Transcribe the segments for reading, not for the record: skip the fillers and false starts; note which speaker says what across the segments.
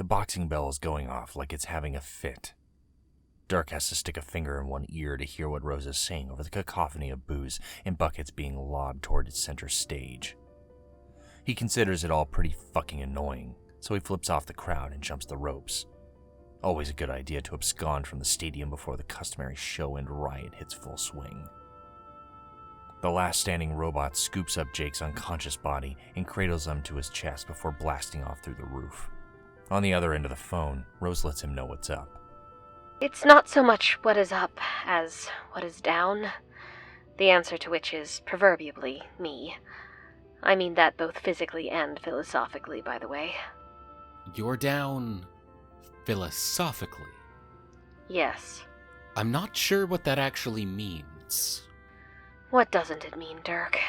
Speaker 1: The boxing bell is going off like it's having a fit. Dirk has to stick a finger in one ear to hear what Rose is saying over the cacophony of booze and buckets being lobbed toward its center stage. He considers it all pretty fucking annoying, so he flips off the crowd and jumps the ropes. Always a good idea to abscond from the stadium before the customary show and riot hits full swing. The last standing robot scoops up Jake's unconscious body and cradles him to his chest before blasting off through the roof. On the other end of the phone, Rose lets him know what's up.
Speaker 2: It's not so much what is up as what is down, the answer to which is proverbially me. I mean that both physically and philosophically, by the way.
Speaker 3: You're down philosophically?
Speaker 2: Yes.
Speaker 3: I'm not sure what that actually means.
Speaker 2: What doesn't it mean, Dirk?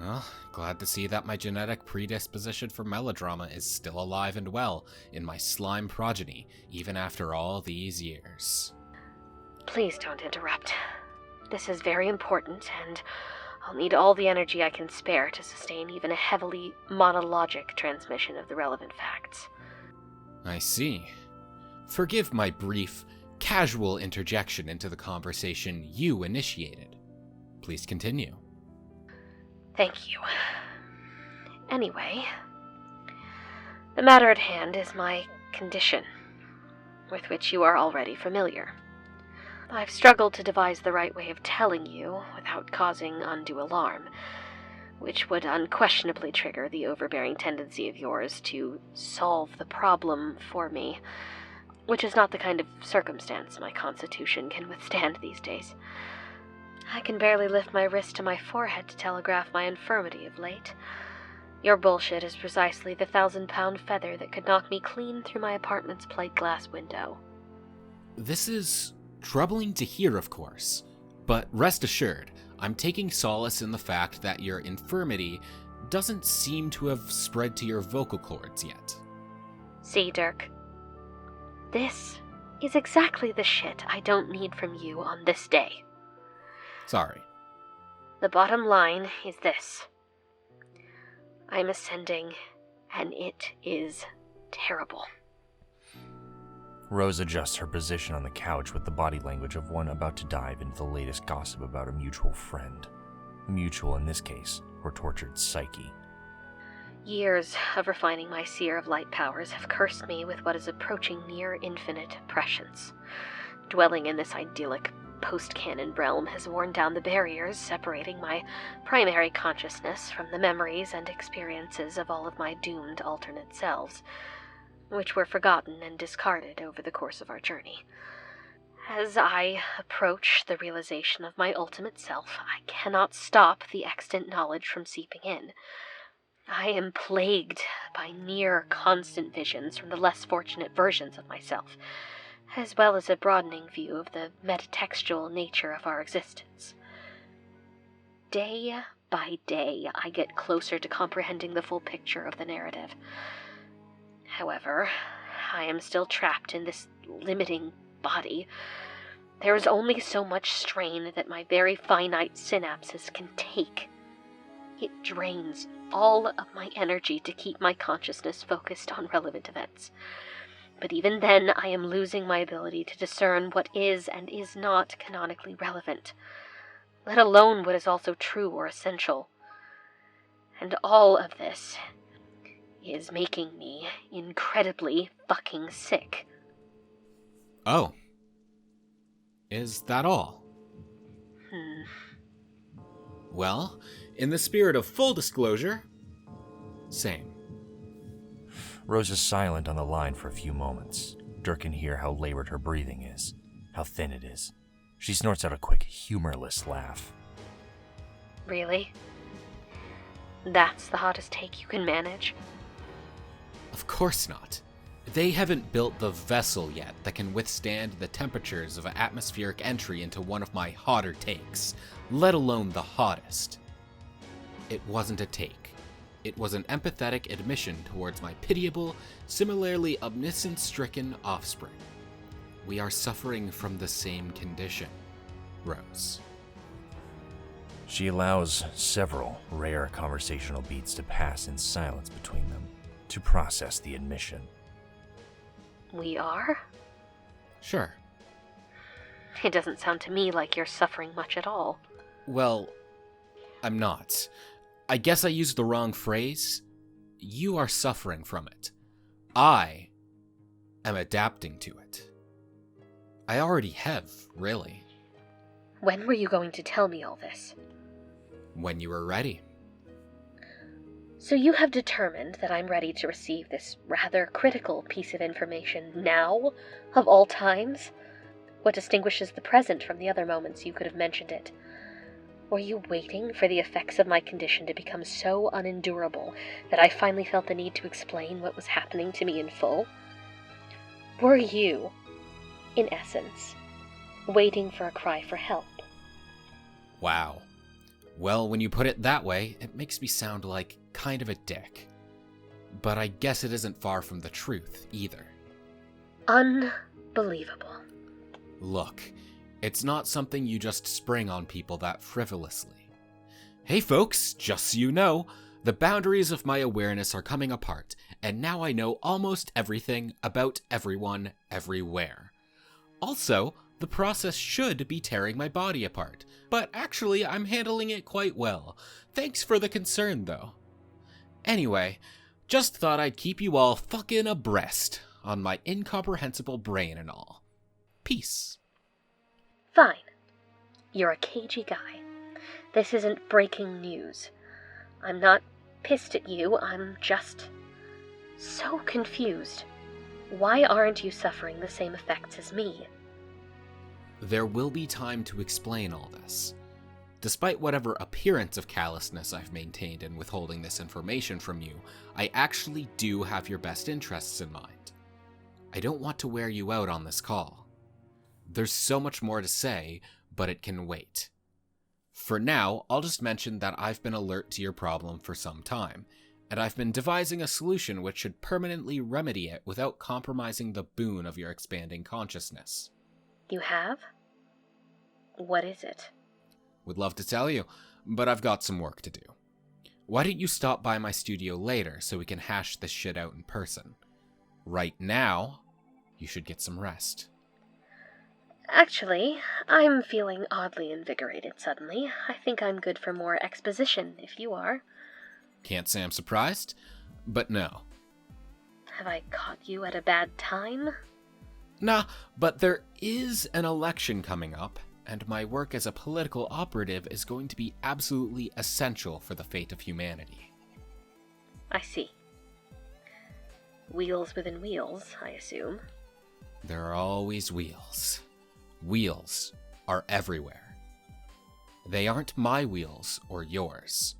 Speaker 3: Well, glad to see that my genetic predisposition for melodrama is still alive and well in my slime progeny, even after all these years.
Speaker 2: Please don't interrupt. This is very important, and I'll need all the energy I can spare to sustain even a heavily monologic transmission of the relevant facts.
Speaker 3: I see. Forgive my brief, casual interjection into the conversation you initiated. Please continue.
Speaker 2: Thank you. Anyway, the matter at hand is my condition, with which you are already familiar. I've struggled to devise the right way of telling you without causing undue alarm, which would unquestionably trigger the overbearing tendency of yours to solve the problem for me, which is not the kind of circumstance my constitution can withstand these days. I can barely lift my wrist to my forehead to telegraph my infirmity of late. Your bullshit is precisely the 1,000-pound feather that could knock me clean through my apartment's plate glass window.
Speaker 3: This is troubling to hear, of course, but rest assured, I'm taking solace in the fact that your infirmity doesn't seem to have spread to your vocal cords yet.
Speaker 2: See, Dirk, this is exactly the shit I don't need from you on this day.
Speaker 3: Sorry.
Speaker 2: The bottom line is this. I'm ascending, and it is terrible.
Speaker 1: Rose adjusts her position on the couch with the body language of one about to dive into the latest gossip about a mutual friend. A mutual, in this case, her tortured psyche.
Speaker 2: Years of refining my seer of light powers have cursed me with what is approaching near infinite prescience. Dwelling in this idyllic post-canon realm has worn down the barriers separating my primary consciousness from the memories and experiences of all of my doomed alternate selves, which were forgotten and discarded over the course of our journey. As I approach the realization of my ultimate self, I cannot stop the extant knowledge from seeping in. I am plagued by near constant visions from the less fortunate versions of myself, as well as a broadening view of the metatextual nature of our existence. Day by day, I get closer to comprehending the full picture of the narrative. However, I am still trapped in this limiting body. There is only so much strain that my very finite synapses can take. It drains all of my energy to keep my consciousness focused on relevant events. But even then, I am losing my ability to discern what is and is not canonically relevant, let alone what is also true or essential. And all of this is making me incredibly fucking sick.
Speaker 3: Oh. Is that all? Well, in the spirit of full disclosure, same.
Speaker 1: Rose is silent on the line for a few moments. Dirk can hear how labored her breathing is, how thin it is. She snorts out a quick, humorless laugh.
Speaker 2: Really? That's the hottest take you can manage?
Speaker 3: Of course not. They haven't built the vessel yet that can withstand the temperatures of an atmospheric entry into one of my hotter takes, let alone the hottest. It wasn't a take. It was an empathetic admission towards my pitiable, similarly omniscience-stricken offspring. We are suffering from the same condition, Rose.
Speaker 1: She allows several rare conversational beats to pass in silence between them, to process the admission.
Speaker 2: We are?
Speaker 3: Sure.
Speaker 2: It doesn't sound to me like you're suffering much at all.
Speaker 3: Well, I'm not. I guess I used the wrong phrase. You are suffering from it. I am adapting to it. I already have, really.
Speaker 2: When were you going to tell me all this?
Speaker 3: When you were ready.
Speaker 2: So you have determined that I'm ready to receive this rather critical piece of information now, of all times? What distinguishes the present from the other moments you could have mentioned it? Were you waiting for the effects of my condition to become so unendurable that I finally felt the need to explain what was happening to me in full? Were you, in essence, waiting for a cry for help?
Speaker 3: Wow. Well, when you put it that way, it makes me sound like kind of a dick. But I guess it isn't far from the truth, either.
Speaker 2: Unbelievable.
Speaker 3: Look, it's not something you just spring on people that frivolously. Hey folks, just so you know, the boundaries of my awareness are coming apart, and now I know almost everything about everyone, everywhere. Also, the process should be tearing my body apart, but actually I'm handling it quite well. Thanks for the concern, though. Anyway, just thought I'd keep you all fucking abreast on my incomprehensible brain and all. Peace.
Speaker 2: Fine. You're a cagey guy. This isn't breaking news. I'm not pissed at you, I'm just so confused. Why aren't you suffering the same effects as me?
Speaker 3: There will be time to explain all this. Despite whatever appearance of callousness I've maintained in withholding this information from you, I actually do have your best interests in mind. I don't want to wear you out on this call. There's so much more to say, but it can wait. For now, I'll just mention that I've been alert to your problem for some time, and I've been devising a solution which should permanently remedy it without compromising the boon of your expanding consciousness.
Speaker 2: You have? What is it?
Speaker 3: Would love to tell you, but I've got some work to do. Why don't you stop by my studio later so we can hash this shit out in person? Right now, you should get some rest.
Speaker 2: Actually, I'm feeling oddly invigorated suddenly. I think I'm good for more exposition, if you are.
Speaker 3: Can't say I'm surprised, but no.
Speaker 2: Have I caught you at a bad time?
Speaker 3: Nah, but there is an election coming up, and my work as a political operative is going to be absolutely essential for the fate of humanity.
Speaker 2: I see. Wheels within wheels, I assume.
Speaker 3: There are always wheels. Wheels are everywhere. They aren't my wheels or yours.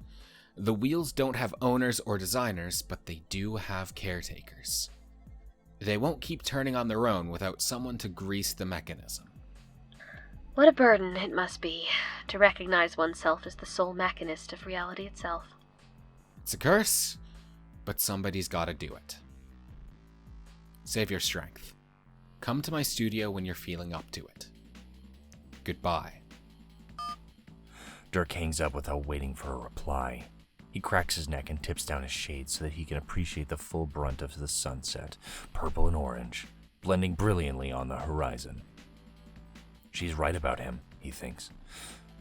Speaker 3: The wheels don't have owners or designers, but they do have caretakers. They won't keep turning on their own without someone to grease the mechanism.
Speaker 2: What a burden it must be to recognize oneself as the sole machinist of reality itself.
Speaker 3: It's a curse, but somebody's gotta do it. Save your strength. Come to my studio when you're feeling up to it. Goodbye.
Speaker 1: Dirk hangs up without waiting for a reply. He cracks his neck and tips down his shades so that he can appreciate the full brunt of the sunset, purple and orange, blending brilliantly on the horizon. She's right about him, he thinks.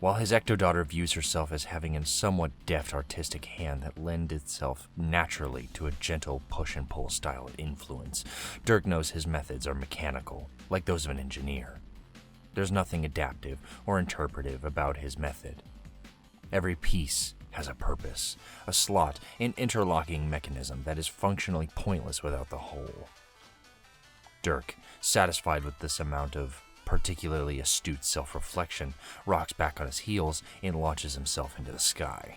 Speaker 1: While his ecto-daughter views herself as having a somewhat deft artistic hand that lends itself naturally to a gentle push-and-pull style of influence, Dirk knows his methods are mechanical, like those of an engineer. There's nothing adaptive or interpretive about his method. Every piece has a purpose, a slot, an interlocking mechanism that is functionally pointless without the whole. Dirk, satisfied with this amount of particularly astute self-reflection, rocks back on his heels and launches himself into the sky.